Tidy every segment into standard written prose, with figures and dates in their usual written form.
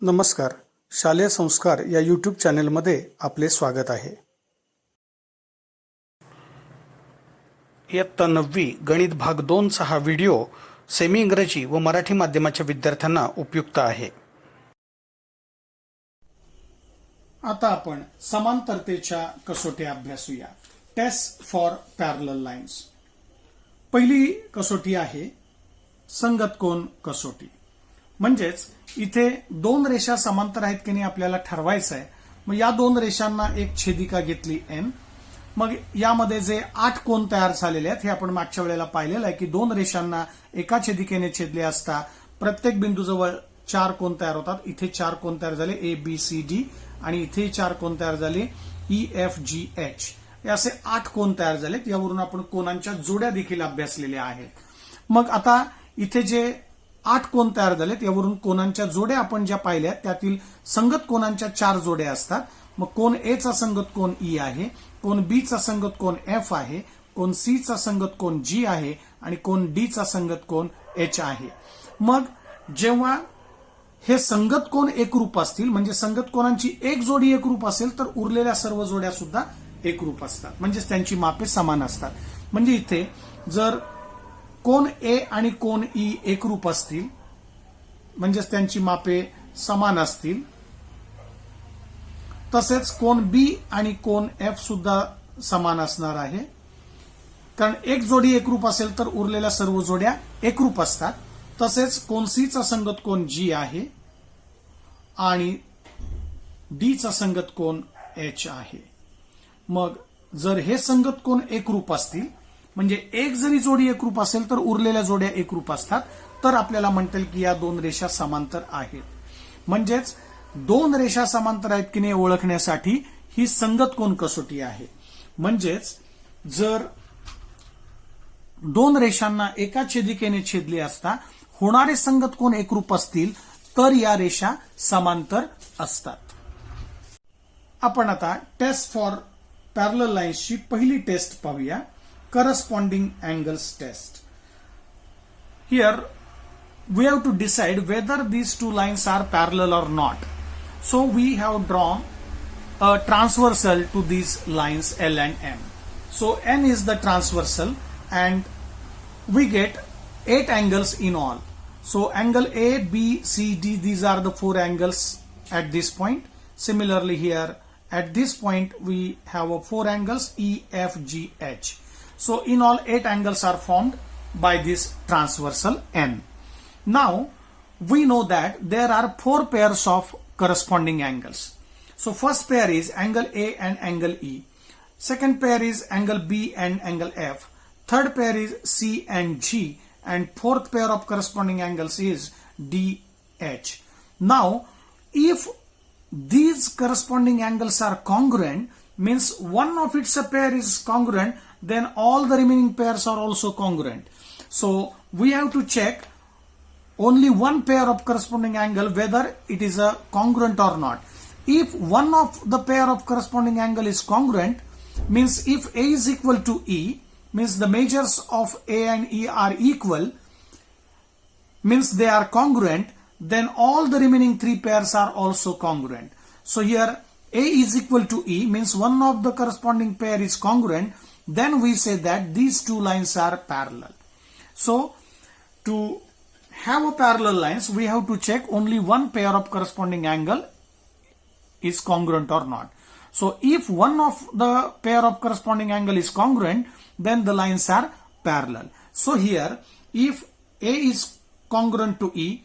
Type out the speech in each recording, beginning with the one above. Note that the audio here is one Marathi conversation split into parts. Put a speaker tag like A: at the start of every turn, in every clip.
A: नमस्कार. शालेय संस्कार या यूट्यूब चॅनेलमध्ये आपले स्वागत आहे. इयत्ता 9वी गणित भाग 2चा हा व्हिडिओ सेमी इंग्रजी व मराठी माध्यमाच्या विद्यार्थ्यांना उपयुक्त आहे. आता आपण समांतरतेच्या कसोट्या अभ्यासूया. Test for parallel lines. पहिली कसोटी आहे संगत कोन कसोटी. म्हणजेच इथे दोन रेषा समांतर आहेत की नाही आपल्याला ठरवायचं आहे. मग या दोन रेषांना एक छेदिका घेतली n. मग यामध्ये जे 8 कोन तयार झालेले आहेत हे आपण मागच्या वेळेला पाहिलेलं आहे की दोन रेषांना एका छेदिकेने छेदले असता प्रत्येक बिंदूजवळ 4 कोन तयार होतात. इथे 4 कोन तयार झाले ABCD आणि इथे 4 कोन तयार झाले EFGH. हे असे 8 कोन तयार झालेत. यावरून आपण कोनांच्या जोड्या देखील अभ्यासलेल्या आहेत. मग आता इथे जे 8 कोन तयार झालेत यावरून कोनांच्या जोड्या आपण ज्या पाहिल्या त्यातील संगत कोनांच्या 4 जोड्या असतात. मग कोन A चा संगत कोन E आहे, कोन B चा संगत कोन F आहे, कोन C चा संगत कोन G आहे आणि कोन D चा संगत कोन H आहे. मग जेव्हा हे संगत कोन एकरूप असतील म्हणजे संगत कोनांची एक जोडी एकरूप असेल तर उरलेल्या सर्व जोड्या सुद्धा एकरूप असतात. म्हणजे त्यांची मापे समान असतात. म्हणजे इथे जर कोन A आणि कोन E एकरूप असतील म्हणजे त्यांची मापे समान असतील. तसेच कोन B आणि कोन F सुद्धा समान असणार आहे. कारण एक जोडी एकरूप असेल तर उरलेल्या सर्व जोड्या एकरूप असतात. तसेच कोन C चा संगत कोन G आहे आणि D चा संगत कोन H आहे. मग जर हे संगत कोन एकरूप असतील म्हणजे एक जरी जोडी एकरूप असेल तर उरलेल्या जोड्या एकरूप असतात तर आपल्याला म्हणता येईल की या दोन रेषा समांतर आहेत. म्हणजेच दोन रेषा समांतर आहेत की नाही ओळखण्यासाठी ही संगत कोन कसोटी आहे. म्हणजेच जर दोन रेषांना एका छेदिकेने छेदले असता होणारे संगत कोन एकरूप असतील तर या रेषा समांतर असतात. आपण आता टेस्ट फॉर पॅरलल लाईन्सची पहिली टेस्ट पाहूया. Corresponding angles test. Here we have to decide whether these two lines are parallel or not. So we have drawn a transversal to these lines L and M. So N is the transversal and we get 8 angles in all. So angle A, B, C, D, these are the 4 angles at this point. Similarly here at this point we have 4 angles E, F, G, H. So in all 8 angles are formed by this transversal N. Now we know that there are 4 pairs of corresponding angles. So first pair is angle A and angle E. Second pair is angle B and angle F. Third pair is C and G. And fourth pair of corresponding angles is DH. Now if these corresponding angles are congruent, means one of its a pair is congruent, then all the remaining pairs are also congruent. So we have to check only one pair of corresponding angle whether it is a congruent or not. If one of the pair of corresponding angle is congruent, means if A is equal to E, means the measures of A and E are equal, means they are congruent, then all the remaining 3 pairs are also congruent. So here A is equal to E means one of the corresponding pair is congruent, then we say that these two lines are parallel. So to have a parallel lines we have to check only one pair of corresponding angle is congruent or not. So if one of the pair of corresponding angle is congruent then the lines are parallel. So here if A is congruent to E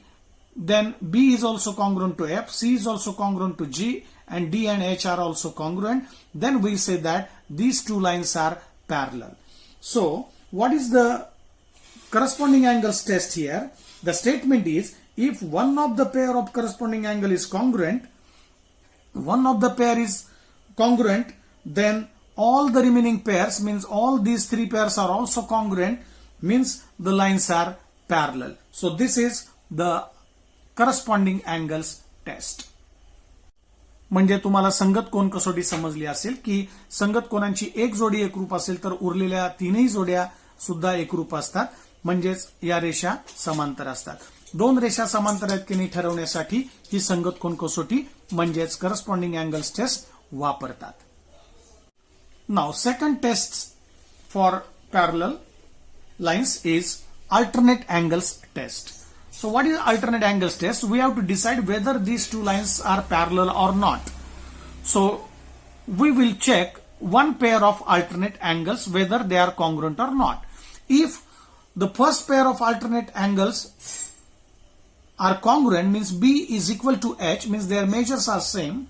A: then B is also congruent to F, C is also congruent to G and D and H are also congruent, then we say that these two lines are parallel. So what is the corresponding angles test here? The statement is if one of the pair of corresponding angle is congruent, then all the remaining pairs means all these 3 pairs are also congruent, means the lines are parallel. So this is the corresponding angles test. म्हणजे तुम्हाला संगत कोन कसोटी समजली असेल की संगत कोनांची एक जोडी एकरूप असेल तर उरलेल्या तीनही जोड्या सुद्धा एकरूप असतात. म्हणजेच या रेषा समांतर असतात. दोन रेषा समांतर आहेत की नाही ठरवण्यासाठी ही संगत कोन कसोटी म्हणजेच करस्पॉन्डिंग अँगल्स टेस्ट वापरतात. Now second test for parallel lines is alternate angles test. So what is alternate angles test? We have to decide whether these two lines are parallel or not. So we will check one pair of alternate angles whether they are congruent or not. If the first pair of alternate angles are congruent, means B is equal to H, means their measures are same,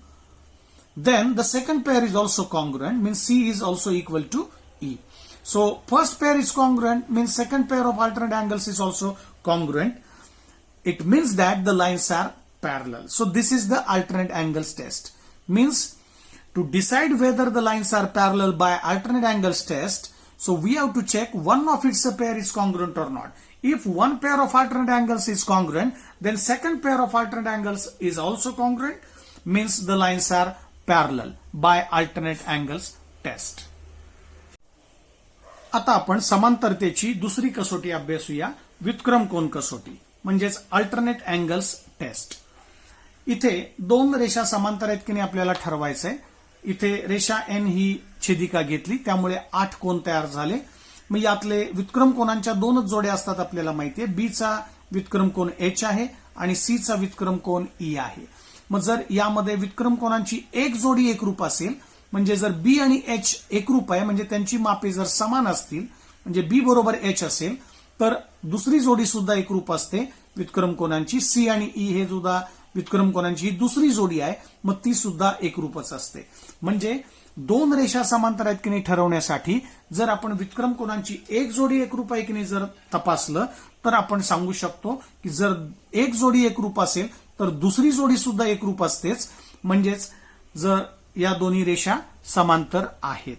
A: then the second pair is also congruent, means C is also equal to E. So first pair is congruent, means second pair of alternate angles is also congruent. It means that the lines are parallel. So this is the alternate angles test. Means to decide whether the lines are parallel by alternate angles test, so we have to check one of its pair is congruent or not. If one pair of alternate angles is congruent, then second pair of alternate angles is also congruent, means the lines are parallel by alternate angles test. आता आपण समांतरतेची दुसरी कसोटी अभ्यासूया, व्युत्क्रम कोन कसोटी म्हणजेच अल्टरनेट अँगल्स टेस्ट. इथे दोन रेषा समांतर आहेत की नाही आपल्याला ठरवायचंय. इथे रेषा एन ही छेदिका घेतली त्यामुळे 8 कोन तयार झाले. मग यातले व्युत्क्रम कोनांच्या दोनच जोड्या असतात आपल्याला माहितीये. बी चा व्युत्क्रम कोन एच आहे आणि सी चा व्युत्क्रम कोन ई आहे. मग जर यामध्ये व्युत्क्रम कोनांची एक जोडी एकरूप असेल, म्हणजे जर बी आणि एच एकरूप आहे म्हणजे त्यांची मापे जर समान असतील, म्हणजे बी बरोबर एच असेल, तर दुसरी जोडी सुद्धा एकरूप असते व्युत्क्रम कोनांची. सी आणि ई हे सुद्धा व्युत्क्रम कोनांची ही दुसरी जोडी आहे, मग ती सुद्धा एकरूपच असते. म्हणजे दोन रेषा समांतर आहेत की नाही ठरवण्यासाठी जर आपण व्युत्क्रम कोनांची एक जोडी एकरूप आहे की नाही जर तपासलं, तर आपण सांगू शकतो की जर एक जोडी एकरूप असेल तर दुसरी जोडी सुद्धा एकरूप असतेच. म्हणजेच जर या दोन्ही रेषा समांतर आहेत,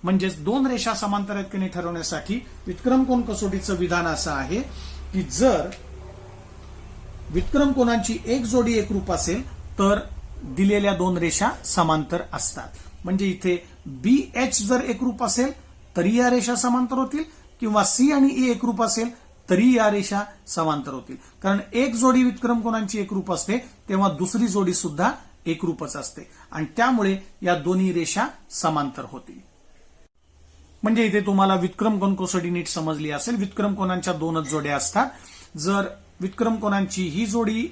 A: म्हणजेच दोन रेषा समांतर आहेत की नाही ठरवण्यासाठी व्युत्क्रम कोन कसोटीचं विधान असं आहे की जर व्युत्क्रम कोनांची एक जोडी एकरूप असेल तर दिलेल्या दोन रेषा समांतर असतात. म्हणजे इथे बी एच जर एकरूप असेल तरी या रेषा समांतर होतील, किंवा सी आणि ई एकरूप असेल तरी या रेषा समांतर होतील. कारण एक जोडी व्युत्क्रम कोनांची एकरूप असते तेव्हा दुसरी जोडी सुद्धा एकरूपच असते आणि त्यामुळे या दोन्ही रेषा समांतर होतील. म्हणजे इथे तुम्हाला व्युत्क्रम कोन कसोटी नीट समजली असेल. व्युत्क्रम कोनांच्या दोनच जोड्या असतात. जर व्युत्क्रम कोनांची ही जोडी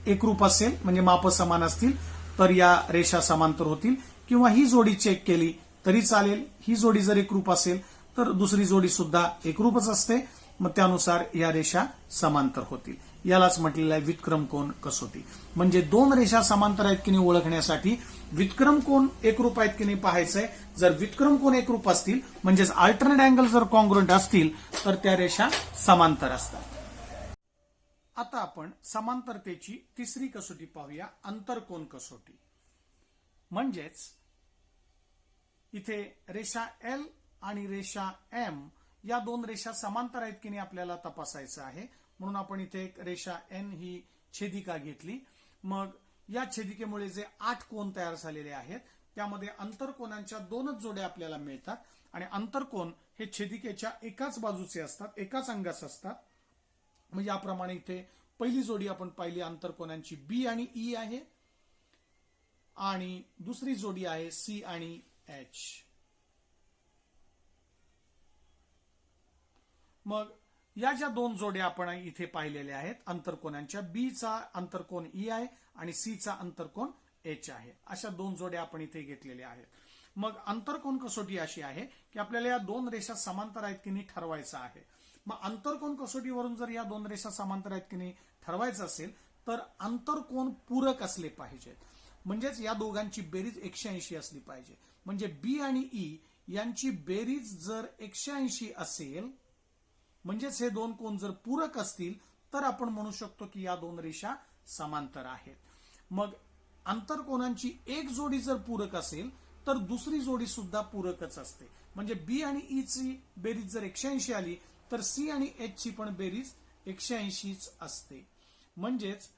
A: एकरूप असेल म्हणजे माप समान असतील तर या रेषा समांतर होतील, किंवा ही जोडी चेक केली तरी चालेल. ही जोडी जर एकरूप असेल तर दुसरी जोडी सुद्धा एकरूपच असते, मग त्यानुसार या रेषा समांतर होतील. यालाच म्हटलेलं आहे व्युत्क्रम कोन कसोटी. म्हणजे दोन रेषा समांतर आहेत की नाही ओळखण्यासाठी व्युत्क्रम कोन एकरूप आहेत की नाही पाहायचंय. जर व्युत्क्रम कोन एकरूप असतील म्हणजेच अल्टरनेट अँगल जर कॉन्ग्रुएंट असतील तर त्या रेषा समांतर असतात. आता आपण समांतरतेची तिसरी कसोटी पाहूया, अंतरकोन कसोटी. म्हणजेच इथे रेषा एल आणि रेषा एम या दोन रेषा समांतर आहेत की नाही आपल्याला तपासायचं आहे. म्हणून आपण इथे एक रेषा एन ही छेदिका घेतली. मग या छेदिकेमुळे जे 8 कोन तयार झालेले आहेत त्यामध्ये अंतरकोनांच्या दोनच जोड्या आपल्याला मिळतात आणि अंतरकोन हे छेदिकेच्या एकाच बाजूचे असतात, एकाच अंगास असतात. म्हणजे याप्रमाणे इथे पहिली जोडी आपण पाहिली अंतरकोनांची बी आणि ई आहे आणि दुसरी जोडी आहे सी आणि एच. मग या ज्या दोन जोड्या आपण इथे पाहिलेल्या आहेत अंतरकोनांच्या, बी चा अंतरकोन ई आहे आणि सी चा अंतरकोन एच आहे, अशा दोन जोड्या आपण इथे घेतलेल्या आहेत. मग अंतरकोन कसोटी अशी आहे की आपल्याला या दोन रेषा समांतर आहेत की नाही ठरवायचं आहे. मग अंतरकोन कसोटीवरून जर या दोन रेषा समांतर आहेत की नाही ठरवायचं असेल तर अंतरकोन पूरक असले पाहिजेत. म्हणजेच या दोघांची बेरीज 180 असली पाहिजे. म्हणजे बी आणि ई यांची बेरीज जर 180 असेल म्हणजेच हे दोन कोन जर पूरक असतील तर आपण म्हणू शकतो की या दोन रेषा समांतर आहेत. मग अंतरकोनांची एक जोडी जर पूरक असेल तर दुसरी जोडी सुद्धा पूरकच असते. म्हणजे बी आणि ई ची बेरीज जर 180 आली तर सी आणि एच ची पण बेरीज 180च असते. म्हणजेच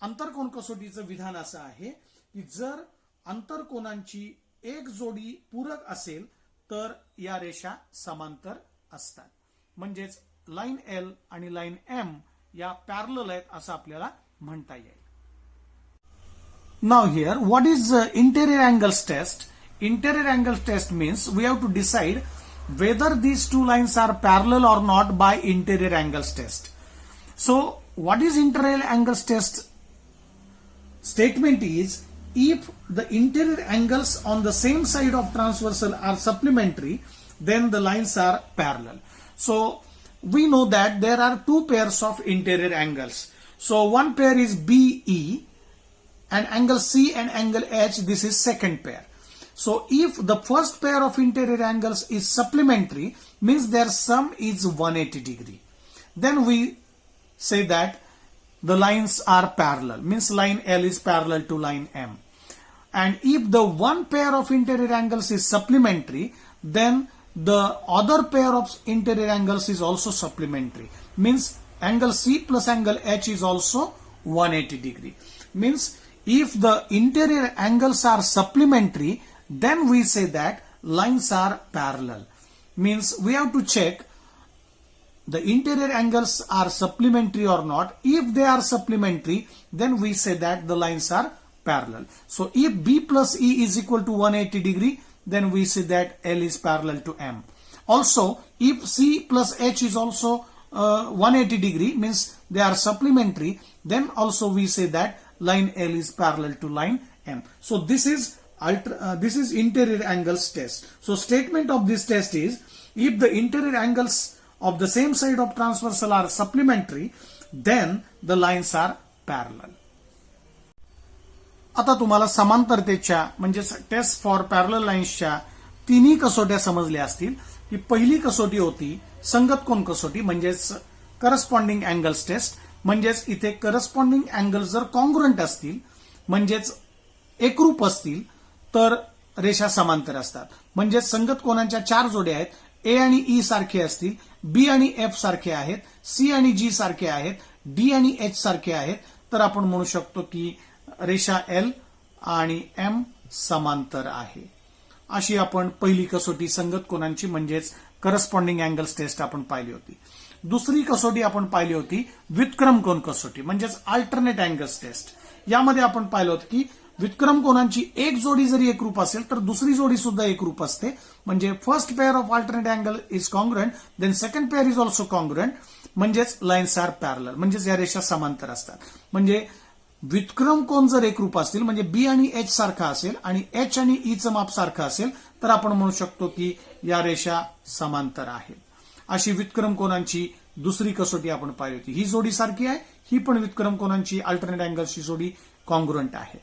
A: अंतरकोन कसोटीचं विधान असं आहे की जर अंतरकोनांची एक जोडी पूरक असेल तर या रेषा समांतर असतात. म्हणजेच लाईन एल आणि लाईन एम या पॅरलल आहेत असं आपल्याला म्हणता येईल. Now here, what is interior angles test? Interior angles test means we have to decide whether these two lines are parallel or not by interior angles test. So, what is interior angles test? Statement is, if the interior angles on the same side of transversal are supplementary, then the lines are parallel. So, we know that there are two pairs of interior angles. So, one pair is BE, and angle C and angle H, this is second pair. So if the first pair of interior angles is supplementary, means their sum is 180 degree. Then we say that the lines are parallel, means line L is parallel to line M. And if the one pair of interior angles is supplementary, then the other pair of interior angles is also supplementary. Means angle C plus angle H is also 180 degree. Means if the interior angles are supplementary, then we say that lines are parallel. Means we have to check the interior angles are supplementary or not. If they are supplementary, then we say that the lines are parallel. So if B plus E is equal to 180 degree, then we say that L is parallel to M. Also, if C plus H is also 180 degree, means they are supplementary, then also we say that line L is parallel to line M. So this is interior angles test. So statement of this test is, if the interior angles of the same side of transversal are supplementary, then the lines are parallel. आता तुम्हाला समांतरतेच्या म्हणजे टेस्ट फॉर पॅरलल लाईन्सच्या तिन्ही कसोट्या समजल्या असतील. की पहिली कसोटी होती संगत कोन कसोटी म्हणजेच करस्पॉन्डिंग अँगल्स टेस्ट. म्हणजेच इथे करस्पॉन्डिंग अँगल जर कॉन्ग्रुएंट असतील म्हणजेच एकरूप असतील तर रेषा समांतर असतात. म्हणजे संगत कोनांच्या 4 जोड्या आहेत. ए आणि ई सारखे असतील, बी आणि एफ सारखे आहेत, सी आणि जी सारखे आहेत, डी आणि एच सारखे आहेत, तर आपण म्हणू शकतो की रेषा एल आणि एम समांतर आहे. अशी आपण पहिली कसोटी संगत कोनांची म्हणजेच करस्पॉन्डिंग अँगल्स टेस्ट आपण पाहिली होती. दुसरी कसोटी आपण पाहिली होती व्युत्क्रम कोन कसोटी म्हणजेच अल्टरनेट अँगल्स टेस्ट. यामध्ये आपण पाहिलं होतं की व्युत्क्रम कोनांची एक जोडी जरी एकरूप असेल तर दुसरी जोडी सुद्धा एकरूप असते. म्हणजे first pair of alternate angle is congruent, then second pair is also congruent, म्हणजेच लाईन्स आर पॅरलल, म्हणजेच या रेषा समांतर असतात. म्हणजे व्युत्क्रम कोन जर एकरूप असतील म्हणजे बी आणि एच सारखा असेल आणि एच आणि ई चं माप सारखं असेल तर आपण म्हणू शकतो की या रेषा समांतर आहेत. अशी व्युत्क्रम कोनांची दुसरी कसोटी आपण पाहिली होती. ही जोडी सारखी आहे, ही पण व्युत्क्रम कोनांची अल्टरनेट अँगल्सची जोडी कॉन्ग्रुएंट आहे.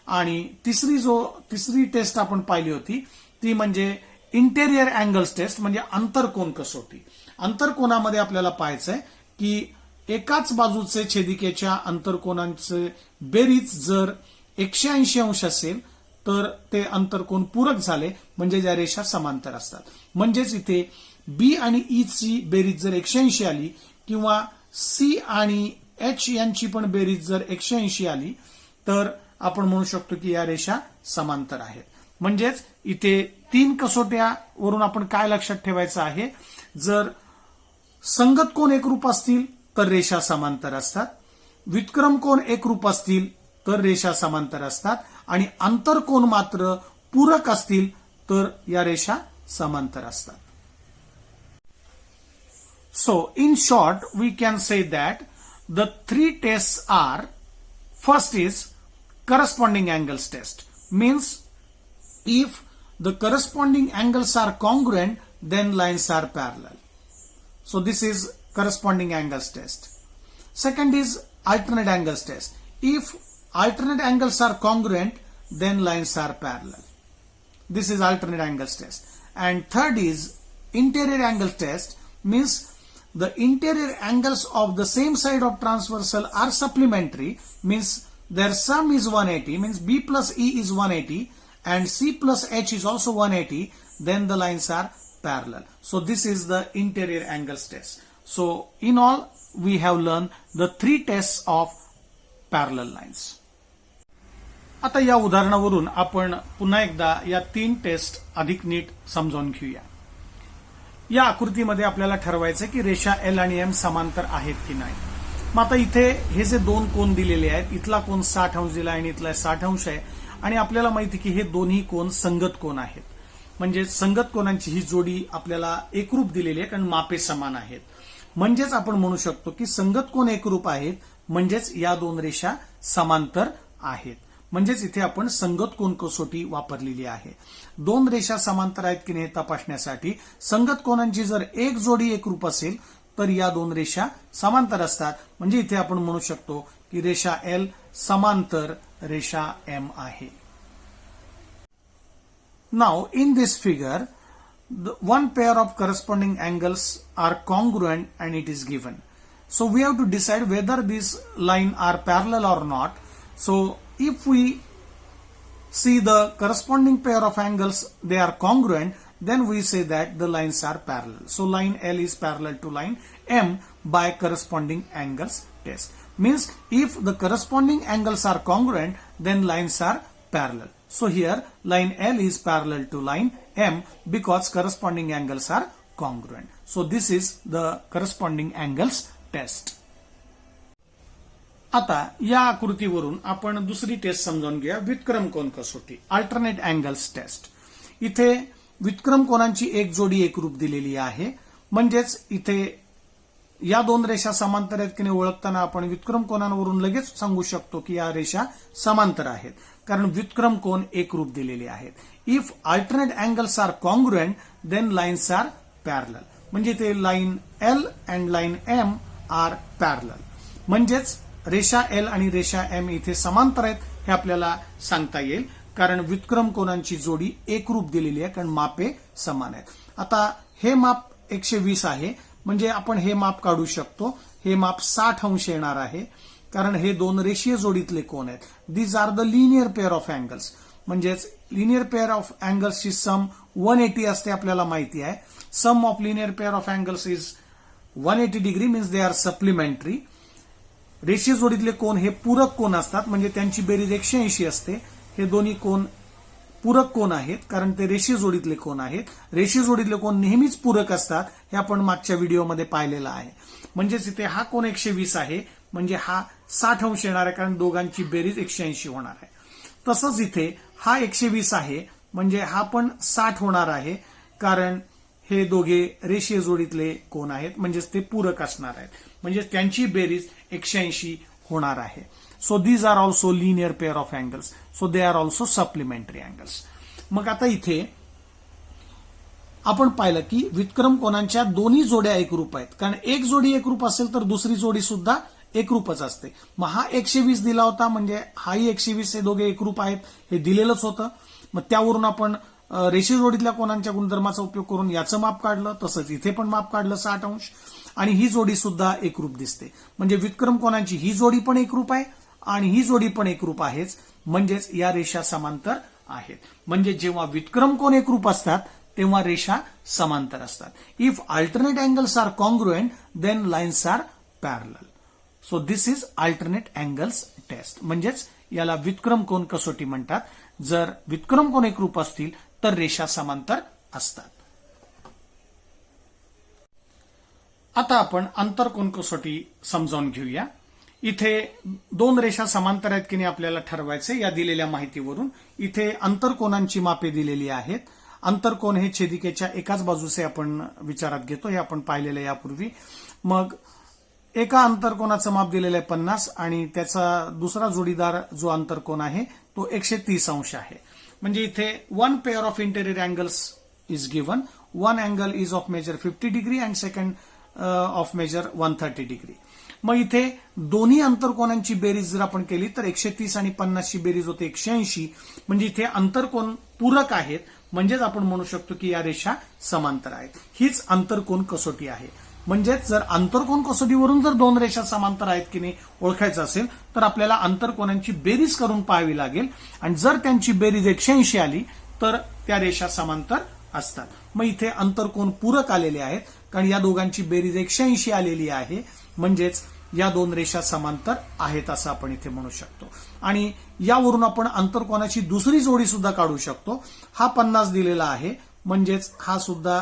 A: आणि तिसरी टेस्ट आपण पाहिली होती ती म्हणजे इंटेरियर अँगल्स टेस्ट म्हणजे आंतरकोन कसोटी. आंतरकोनामध्ये आपल्याला पाहायचंय की एकाच बाजूचे छेदिकेच्या आंतरकोनांचे बेरीज जर 180 अंश असेल तर ते आंतरकोन पूरक झाले म्हणजे या रेषा समांतर असतात. म्हणजेच इथे बी आणि ई ची बेरीज जर 180 आली किंवा सी आणि एच यांची पण बेरीज जर 180 आली तर आपण म्हणू शकतो की या रेषा समांतर आहेत. म्हणजेच इथे 3 कसोट्यावरून आपण काय लक्षात ठेवायचं आहे, जर संगत कोन एकरूप असतील तर रेषा समांतर असतात, व्युत्क्रम कोन एकरूप असतील तर रेषा समांतर असतात आणि आंतरकोन मात्र पूरक असतील तर या रेषा समांतर असतात. So, in short, we can say that the 3 tests are, first is corresponding angles test. Means, if the corresponding angles are congruent, then lines are parallel. So, this is corresponding angles test. Second is alternate angles test. If alternate angles are congruent, then lines are parallel. This is alternate angles test. And third is interior angle test. Means, the interior angles of the same side of transversal are supplementary, means their sum is 180, means B plus E is 180 and C plus H is also 180, then the lines are parallel. So this is the interior angles test. So in all we have learned the 3 tests of parallel lines. आता या उदाहरणावरून आपण पुन्हा एकदा या 3 टेस्ट अधिक नीट समजावून घेऊया. या आकृतीमध्ये आपल्याला ठरवायचं की रेषा एल आणि एम समांतर आहेत की नाही. मग आता इथे हे जे दोन कोन दिलेले आहेत, इथला कोन 60 अंश दिला आणि इथला 60 अंश आहे आणि आपल्याला माहिती की हे दोन्ही कोन संगत कोन आहेत. म्हणजे संगत कोनांची ही जोडी आपल्याला एकरूप दिलेली आहे कारण मापे समान आहेत. म्हणजेच आपण म्हणू शकतो की संगत कोन एकरूप आहेत म्हणजेच या दोन रेषा समांतर आहेत. म्हणजेच इथे आपण संगत कोन कसोटी वापरलेली आहे. दोन रेषा समांतर आहेत की नाही हे तपासण्यासाठी संगत कोनांची जर एक जोडी एकरूप असेल तर या दोन रेषा समांतर असतात. म्हणजे इथे आपण म्हणू शकतो की रेषा एल समांतर रेषा एम आहे. Now in this figure one pair of corresponding angles are congruent and it is given. So we have to decide whether these lines are parallel or not. So if we see the corresponding pair of angles, they are congruent, then we say that the lines are parallel. So line L is parallel to line M by corresponding angles test. Means if the corresponding angles are congruent, then lines are parallel. So here line L is parallel to line M because corresponding angles are congruent. So this is the corresponding angles test. आता या आकृतीवरून आपण दुसरी टेस्ट समजावून घेऊया, व्युत्क्रम कोन कसोटी, अल्टरनेट अँगल्स टेस्ट. इथे व्युत्क्रम कोनांची एक जोडी एकरूप दिलेली आहे. म्हणजेच इथे या दोन रेषा समांतर आहेत की नाही ओळखताना आपण व्युत्क्रम कोनांवरून लगेच सांगू शकतो की या रेषा समांतर आहेत कारण व्युत्क्रम कोन एकरूप दिलेले आहेत. If alternate angles are congruent then lines are parallel. म्हणजे ते line L and line M are parallel. म्हणजेच रेषा एल आणि रेषा एम इथे समांतर आहेत हे आपल्याला सांगता येईल कारण व्युत्क्रम कोनांची जोडी एकरूप दिलेली आहे कारण मापे समान आहेत. आता हे माप 120 आहे म्हणजे आपण हे माप काढू शकतो. हे माप 60 अंश येणार आहे कारण हे दोन रेषीय जोडीतले कोन आहेत. These are the linear pair of angles. म्हणजेच लिनियर पेअर ऑफ अँगल्सची सम 180 असते आपल्याला माहिती आहे. Sum of linear pair of angles is 180 degree means they are supplementary. रेषीय जोडीतले कोन हे पूरक कोन असतात म्हणजे त्यांची बेरीज 180 असते. हे दोन्ही कोन पूरक कोन आहेत कारण ते रेषीय जोडीतले कोन आहेत. रेषीय जोडीतले कोन नेहमीच पूरक असतात हे आपण मागच्या व्हिडिओमध्ये पाहिलेलं आहे. म्हणजेच इथे हा कोन 120 आहे म्हणजे हा 60 अंश येणार आहे कारण दोघांची बेरीज 180 होणार आहे. तसंच इथे हा 120 आहे म्हणजे हा पण 60 होणार आहे कारण हे दोघे रेषीय जोडीतले कोन आहेत म्हणजेच ते पूरक असणार आहेत. म्हणजे त्यांची बेरीज 180 होणार आहे. So these are also linear pair of angles. So they are also supplementary angles. मग आता इथे आपण पाहिलं की व्युत्क्रम कोनांच्या दोन्ही जोड्या एकरूप आहेत कारण एक जोडी एकरूप असेल तर दुसरी जोडी सुद्धा एकरूपच असते. मग हा 120 दिला होता म्हणजे हाही 120 हे दोघे एकरूप आहेत हे दिलेलंच होतं. मग त्यावरून आपण रेषीय जोडीतल्या कोनांच्या गुणधर्माचा उपयोग करून याचं माप काढलं. तसंच इथे पण माप काढलं 60 अंश आणि ही जोडी सुद्धा एकरूप दिसते. म्हणजे व्युत्क्रम कोनांची ही जोडी पण एकरूप आहे आणि ही जोडी पण एकरूप आहेच. म्हणजेच या रेषा समांतर आहेत. म्हणजे जेव्हा व्युत्क्रम कोन एकरूप असतात तेव्हा रेषा समांतर असतात. If alternate angles are congruent then lines are parallel. So this is alternate angles test. म्हणजेच याला व्युत्क्रम कोन कसोटी म्हणतात. जर व्युत्क्रम कोन एकरूप असतील तर रेषा समांतर असतात. आता आपण आंतरकोन कसोटी समजावून घेऊया. इथे दोन रेषा समांतर आहेत की नाही आपल्याला ठरवायचे या दिलेल्या माहितीवरून. इथे आंतरकोनांची मापे दिलेली आहेत. आंतरकोन हे छेदिकेच्या एकाच बाजूचे आपण विचारात घेतो हे आपण पाहिलेलं यापूर्वी. मग एका आंतरकोनाचं माप दिलेलं आहे 50 आणि त्याचा दुसरा जोडीदार जो आंतरकोन आहे तो 130 अंश आहे. म्हणजे इथे one pair of interior angles is given. One angle is of measure 50 degree and second of measure 130 degree. मग इथे दोन्ही आंतरकोनांची बेरीज जर आपण केली तर 130 आणि 50 ची बेरीज होते 180. म्हणजे इथे आंतरकोन पूरक आहेत म्हणजेच आपण म्हणू शकतो की या रेषा समांतर आहेत. हीच आंतरकोन कसोटी आहे. म्हणजेच जर आंतरकोन कसोटीवरून जर दोन रेषा समांतर आहेत की नाही ओळखायचं असेल तर आपल्याला आंतरकोनांची बेरीज करून पाहावी लागेल आणि जर त्यांची बेरीज 180 आली तर त्या रेषा समांतर असतात. मग इथे आंतरकोन पूरक आलेले आहेत कारण या दोघांची बेरीज 180 आलेली आहे. म्हणजेच या दोन रेषा समांतर आहेत असं आपण इथे म्हणू शकतो. आणि यावरून आपण आंतरकोनाची दुसरी जोडी सुद्धा काढू शकतो. हा 50 दिलेला आहे म्हणजेच हा सुद्धा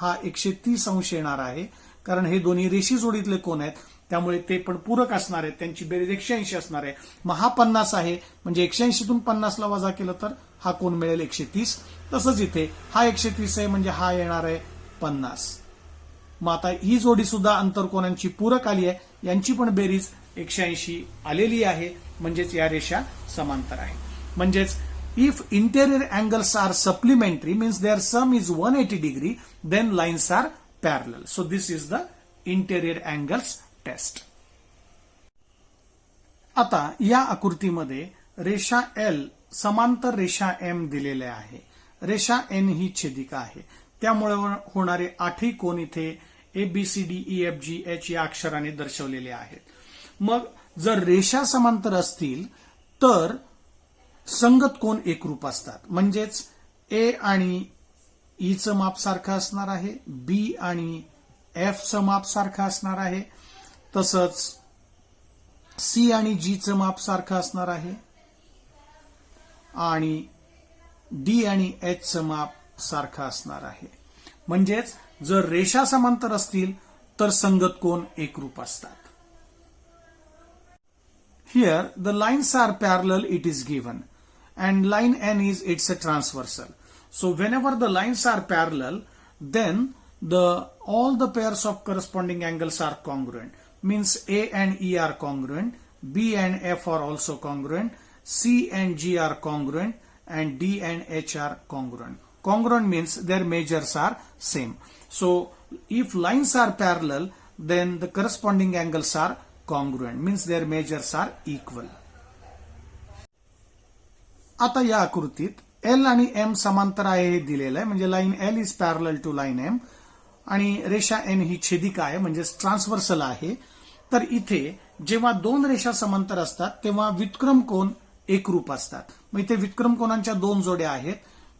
A: हा 130 अंश येणार आहे, कारण हे दोन्ही रेषी जोडीतले कोण आहेत, त्यामुळे ते पण पूरक असणार आहेत, त्यांची बेरीज 180 असणार आहे. मग हा 50 आहे, म्हणजे 180तून 50ला वजा केलं तर हा कोण मिळेल 130. तसंच इथे हा 130 आहे, म्हणजे हा येणार आहे 50. मग आता ही जोडी सुद्धा अंतरकोनांची पूरक आली आहे, यांची पण बेरीज 180 आलेली आहे, म्हणजेच या रेषा समांतर आहे. म्हणजेच if interior angles are supplementary means their sum is 180 degree then lines are parallel. So this is the interior angles test. आता या आकृतीमध्ये रेषा L समांतर रेषा M दिलेल्या आहे. रेषा N ही छेदिका आहे, त्यामुळे होणारे 8ही कोन इथे ABCDEFGH या अक्षराने दर्शवलेले आहेत. मग जर रेषा समांतर असतील तर संगत कोन एकरूप असतात. म्हणजेच A आणि E चं माप सारखं असणार आहे, B आणि F चं माप सारखं असणार आहे, तसंच C आणि G चं माप सारखं असणार आहे, आणि D आणि H चं माप सारखं असणार आहे. म्हणजेच जर रेषा समांतर असतील तर संगत कोन एकरूप असतात. Here the lines are parallel it is given and line N is its a transversal. So whenever the lines are parallel then all the pairs of corresponding angles are congruent. Means A and E are congruent, B and F are also congruent, C and G are congruent and D and H are congruent. Congruent means their measures are same. So if lines are parallel then the corresponding angles are congruent means their measures are equal. आता या आकृतीत L आणि M समांतर आहे हे दिलेलं आहे, म्हणजे line L is parallel to line M आणि रेषा N ही छेदिका आहे, म्हणजे ट्रान्सव्हर्सल आहे. तर इथे जेव्हा दोन रेषा समांतर असतात तेव्हा व्युत्क्रम कोन एकरूप असतात. मग इथे व्युत्क्रम कोनांच्या दोन जोड्या आहेत.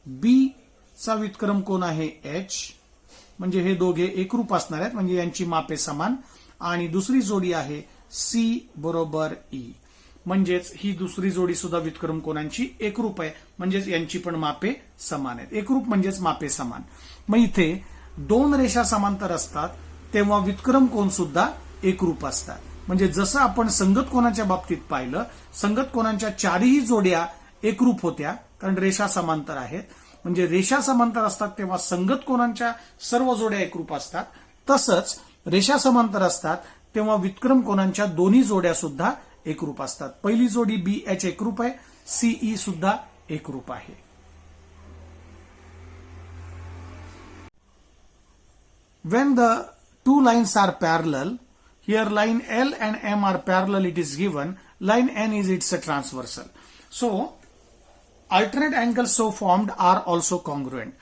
A: B चा व्युत्क्रम कोन आहे H, म्हणजे हे दोघे एकरूप असणार आहेत, म्हणजे यांची मापे समान. आणि दुसरी जोडी आहे C बरोबर E, म्हणजेच ही दुसरी जोडी सुद्धा व्युत्क्रम कोनांची एकरूप आहे, म्हणजेच यांची पण मापे समान आहेत. एकरूप म्हणजेच मापे समान. मग इथे दोन रेषा समांतर असतात तेव्हा व्युत्क्रम कोन सुद्धा एकरूप असतात. म्हणजे जसं आपण संगत कोनाच्या बाबतीत पाहिलं, संगत कोनांच्या चारही जोड्या एकरूप होत्या कारण रेषा समांतर आहेत. म्हणजे रेषा समांतर असतात तेव्हा संगत कोनांच्या सर्व जोड्या एकरूप असतात. तसंच रेषा समांतर असतात तेव्हा व्युत्क्रम कोनांच्या दोन्ही जोड्या सुद्धा एकरूप असतात. पहिली जोडी BH एकरूप आहे, CE सुद्धा एकरूप आहे. When the two lines are parallel, here line L and M are parallel, it is given. Line N is its a transversal. So alternate angles so formed are also congruent.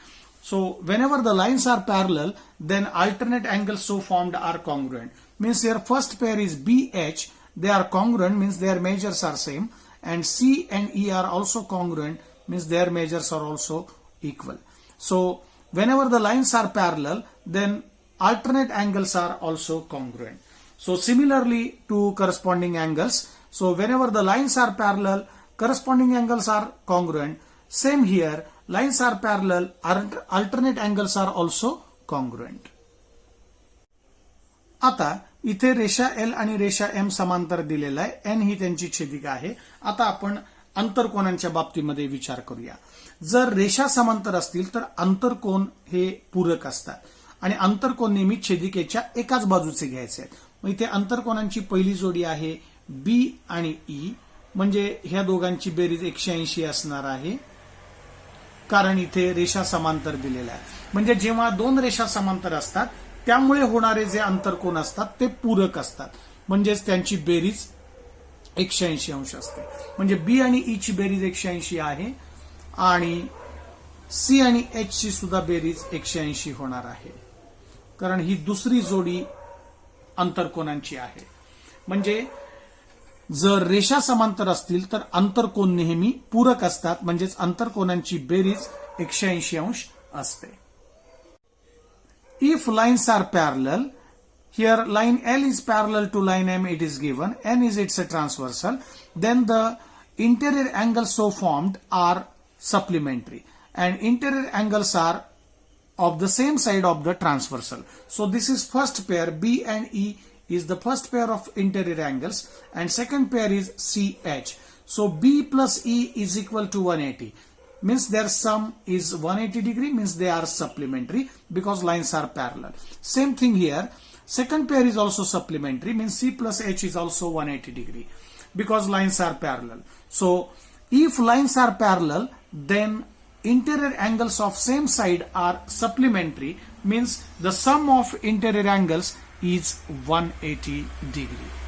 A: So whenever the lines are parallel, then alternate angles so formed are congruent. Means here first pair is BH, they are congruent, means their measures are same, and C and E are also congruent, means their measures are also equal. So whenever the lines are parallel, then alternate angles are also congruent. So similarly to corresponding angles, so whenever the lines are parallel, corresponding angles are congruent. Same here, lines are parallel, alternate angles are also congruent. आता इथे रेषा L आणि रेषा M समांतर दिलेला आहे, N ही त्यांची छेदिका आहे. आता आपण अंतरकोनांच्या बाबतीमध्ये विचार करूया. जर रेषा समांतर असतील तर अंतरकोन हे पूरक असतात आणि अंतरकोन नेहमी छेदिकेच्या एकाच बाजूचे घ्यायचे आहेत. मग इथे अंतरकोनांची पहिली जोडी आहे B आणि E, म्हणजे ह्या दोघांची बेरीज 180 असणार आहे, कारण इथे रेषा समांतर दिलेला आहे. म्हणजे जेव्हा दोन रेषा समांतर असतात त्यामुळे होणारे जे अंतरकोन असतात ते पूरक असतात, म्हणजेच त्यांची बेरीज 180 अंश असते. म्हणजे B आणि E ची बेरीज 180 आहे आणि C आणि H ची सुद्धा बेरीज 180 होणार आहे, कारण ही दुसरी जोडी अंतरकोनांची आहे. म्हणजे जर रेषा समांतर असतील तर अंतरकोन नेहमी पूरक असतात, म्हणजेच अंतरकोनांची बेरीज 180 अंश असते. If lines are parallel, here line L is parallel to line M, it is given, N is its a transversal, then the interior angles so formed are supplementary and interior angles are of the same side of the transversal. So this is first pair. B and E is the first pair of interior angles, and second pair is CH. So B plus E is equal to 180. Means their sum is 180 degree, means they are supplementary because lines are parallel. Same thing here. Second pair is also supplementary, means C plus H is also 180 degree because lines are parallel. So if lines are parallel, then interior angles of same side are supplementary, means the sum of interior angles is 180 degree.